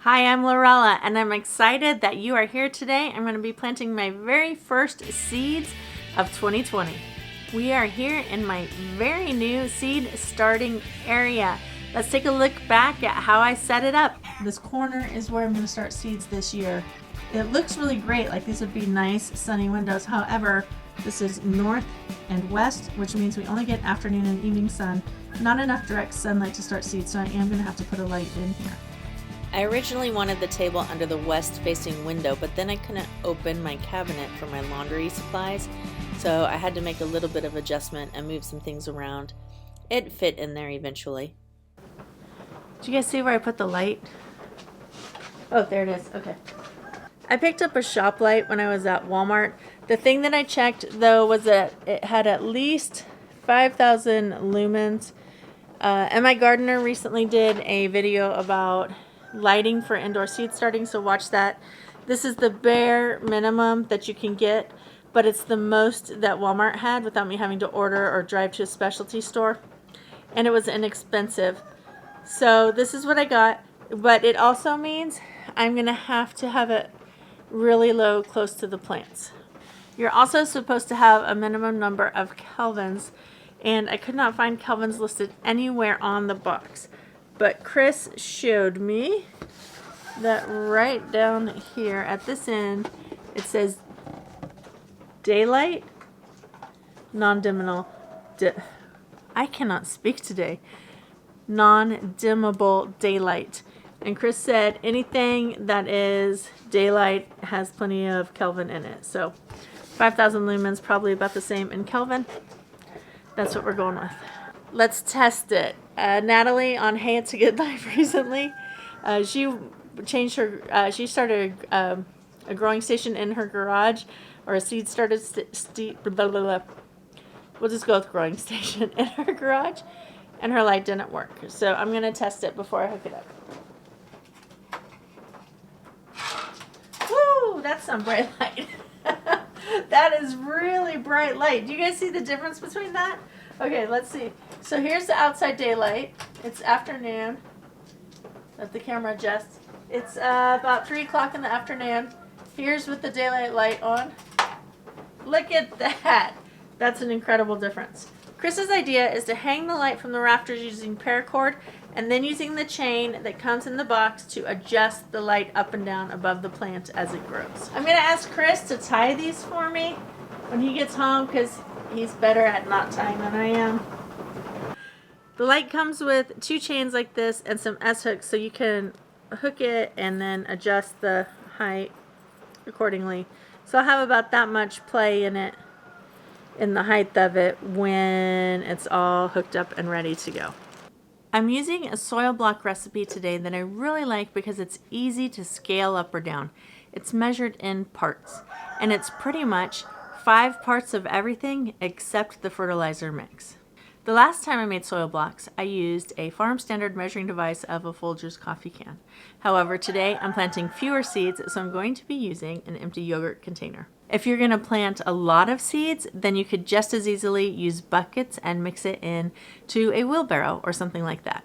Hi, I'm Lorella, and I'm excited that you are here today. I'm going to be planting my very first seeds of 2020. We are here in my very new seed starting area. Let's take a look back at how I set it up. This corner is where I'm going to start seeds this year. It looks really great, like these would be nice sunny windows. However, this is north and west, which means we only get afternoon and evening sun. Not enough direct sunlight to start seeds, so I am going to have to put a light in here. I originally wanted the table under the west-facing window, but then I couldn't open my cabinet for my laundry supplies, so I had to make a little bit of adjustment and move some things around. It fit in there eventually. Did you guys see where I put the light? Oh, there it is. Okay. I picked up a shop light when I was at Walmart. The thing that I checked, though, was that it had at least 5,000 lumens. And my gardener recently did a video about lighting for indoor seed starting, so watch that. This is the bare minimum that you can get, but it's the most that Walmart had without me having to order or drive to a specialty store, and it was inexpensive. So this is what I got, but it also means I'm gonna have to have it really low, close to the plants. You're also supposed to have a minimum number of kelvins, and I could not find kelvins listed anywhere on the box. But Chris showed me that right down here at this end, it says daylight, non-dimmable, I cannot speak today, non-dimmable daylight. And Chris said anything that is daylight has plenty of Kelvin in it. So 5,000 lumens, probably about the same in Kelvin. That's what we're going with. Let's test it. Natalie on Hey It's a Good Life recently, she changed her, she started a growing station in her garage, or a seed started, we'll just go with growing station in her garage, and her light didn't work. So I'm going to test it before I hook it up. Woo, that's some bright light. That is really bright light. Do you guys see the difference between that? Okay, let's see. So here's the outside daylight. It's afternoon. Let the camera adjust. It's about 3 o'clock in the afternoon. Here's with the daylight light on. Look at that. That's an incredible difference. Chris's idea is to hang the light from the rafters using paracord and then using the chain that comes in the box to adjust the light up and down above the plant as it grows. I'm going to ask Chris to tie these for me when he gets home, because he's better at knot tying than I am. The light comes with 2 chains like this and some S-hooks, so you can hook it and then adjust the height accordingly. So I'll have about that much play in it, in the height of it, when it's all hooked up and ready to go. I'm using a soil block recipe today that I really like because it's easy to scale up or down. It's measured in parts, and it's pretty much 5 parts of everything except the fertilizer mix. The last time I made soil blocks, I used a farm standard measuring device of a Folgers coffee can. However, today I'm planting fewer seeds, so I'm going to be using an empty yogurt container. If you're going to plant a lot of seeds, then you could just as easily use buckets and mix it in to a wheelbarrow or something like that.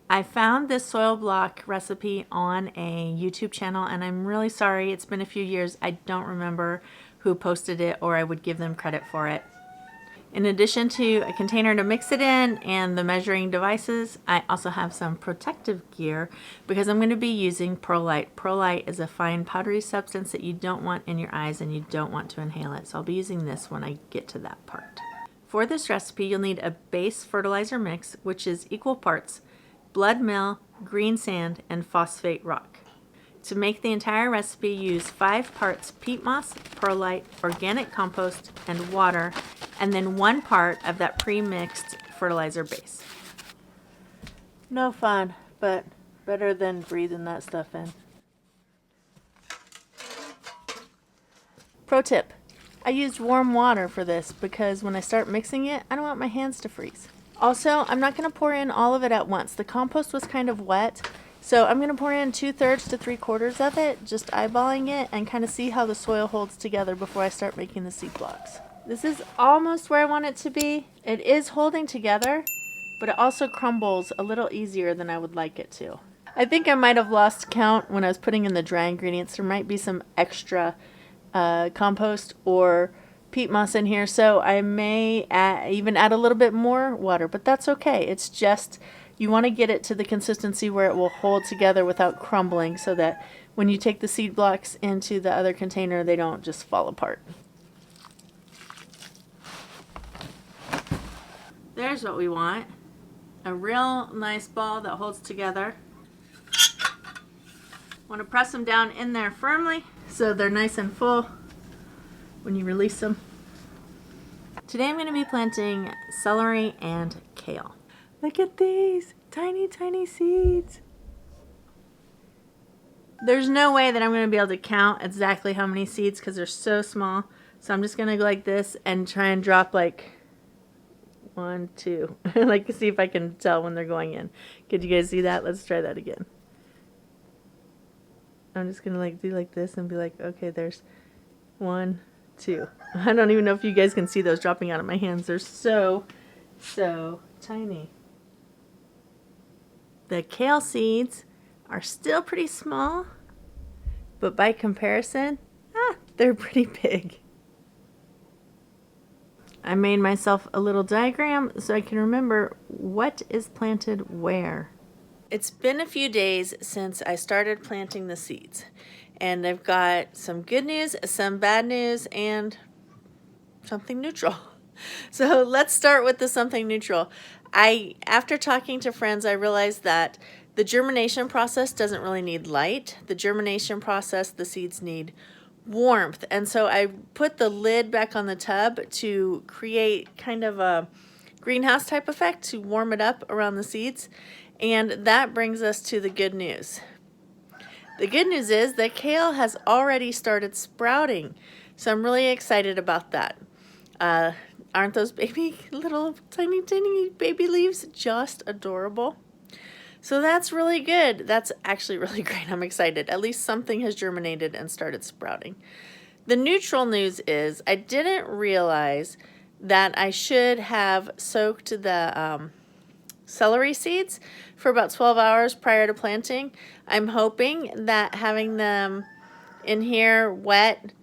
I found this soil block recipe on a YouTube channel, and I'm really sorry, it's been a few years. I don't remember who posted it, or I would give them credit for it. In addition to a container to mix it in and the measuring devices, I also have some protective gear because I'm going to be using perlite. Perlite is a fine powdery substance that you don't want in your eyes and you don't want to inhale it. So I'll be using this when I get to that part. For this recipe, you'll need a base fertilizer mix, which is equal parts blood meal, green sand, and phosphate rock. To make the entire recipe, use 5 parts peat moss, perlite, organic compost, and water, and then 1 part of that pre-mixed fertilizer base. No fun, but better than breathing that stuff in. Pro tip, I used warm water for this because when I start mixing it, I don't want my hands to freeze. Also, I'm not going to pour in all of it at once. The compost was kind of wet, so I'm going to pour in 2/3 to 3/4 of it, just eyeballing it and kind of see how the soil holds together before I start making the seed blocks. This is almost where I want it to be. It is holding together, but it also crumbles a little easier than I would like it to. I think I might have lost count when I was putting in the dry ingredients. There might be some extra compost or peat moss in here, so I may even add a little bit more water, but that's okay. It's just you want to get it to the consistency where it will hold together without crumbling, so that when you take the seed blocks into the other container, they don't just fall apart. There's what we want. A real nice ball that holds together. Want to press them down in there firmly so they're nice and full when you release them. Today I'm going to be planting celery and kale. Look at these tiny, tiny seeds. There's no way that I'm going to be able to count exactly how many seeds because they're so small. So I'm just going to go like this and try and drop like 1, 2. Like, see if I can tell when they're going in. Could you guys see that? Let's try that again. I'm just going to like do like this and be like, okay, there's 1, 2. I don't even know if you guys can see those dropping out of my hands. They're so tiny. The kale seeds are still pretty small, but by comparison, they're pretty big. I made myself a little diagram so I can remember what is planted where. It's been a few days since I started planting the seeds, and I've got some good news, some bad news, and something neutral. So let's start with the something neutral. After talking to friends, I realized that the germination process doesn't really need light. The germination process, the seeds need warmth. And so I put the lid back on the tub to create kind of a greenhouse type effect to warm it up around the seeds. And that brings us to the good news. The good news is that kale has already started sprouting. So I'm really excited about that. Aren't those baby little tiny baby leaves just adorable? So that's really good. That's actually really great. I'm excited. At least something has germinated and started sprouting. The neutral news is I didn't realize that I should have soaked the celery seeds for about 12 hours prior to planting. I'm hoping that having them in here wet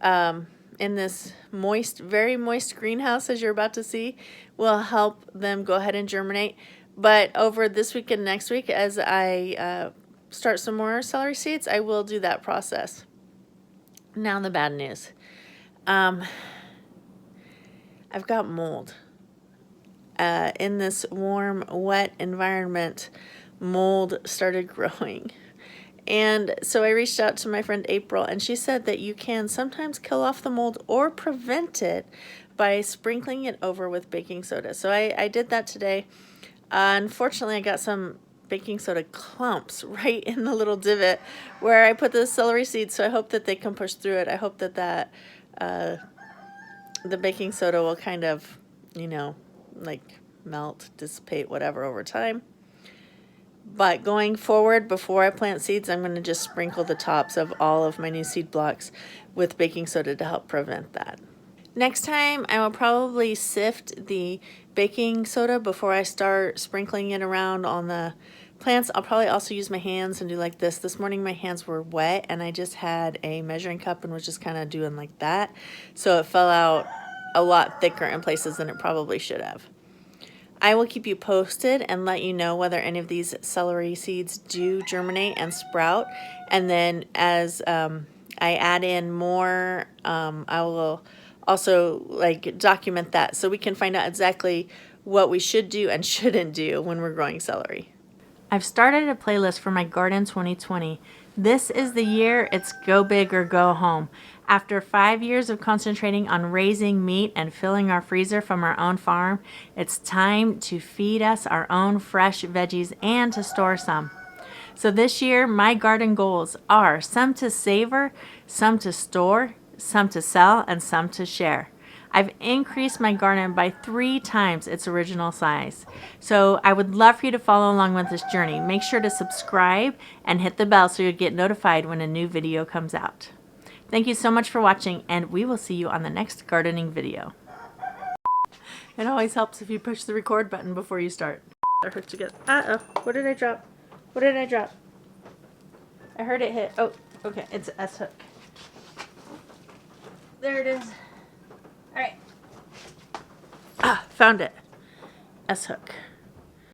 in this moist, very moist greenhouse, as you're about to see, will help them go ahead and germinate. But over this week and next week, as I start some more celery seeds, I will do that process. Now the bad news. I've got mold. In this warm, wet environment, mold started growing. And so I reached out to my friend April, and she said that you can sometimes kill off the mold or prevent it by sprinkling it over with baking soda. So I did that today. Unfortunately, I got some baking soda clumps right in the little divot where I put the celery seeds, so I hope that they can push through it. I hope that the baking soda will kind of, like melt, dissipate, whatever over time. But going forward, before I plant seeds, I'm going to just sprinkle the tops of all of my new seed blocks with baking soda to help prevent that. Next time, I will probably sift the baking soda before I start sprinkling it around on the plants. I'll probably also use my hands and do like this. This morning my hands were wet and I just had a measuring cup and was just kind of doing like that. So it fell out a lot thicker in places than it probably should have. I will keep you posted and let you know whether any of these celery seeds do germinate and sprout. And then as I add in more, I will also document that so we can find out exactly what we should do and shouldn't do when we're growing celery. I've started a playlist for my Garden 2020. This is the year it's go big or go home. After 5 years of concentrating on raising meat and filling our freezer from our own farm, it's time to feed us our own fresh veggies and to store some. So this year, my garden goals are some to savor, some to store, some to sell, and some to share. I've increased my garden by 3 times its original size. So I would love for you to follow along with this journey. Make sure to subscribe and hit the bell so you'll get notified when a new video comes out. Thank you so much for watching, and we will see you on the next gardening video. It always helps if you push the record button before you start. That hurts again. Uh-oh, what did I drop? What did I drop? I heard it hit. Oh, okay. It's an S-hook. There it is. All right. Ah, found it. S-hook.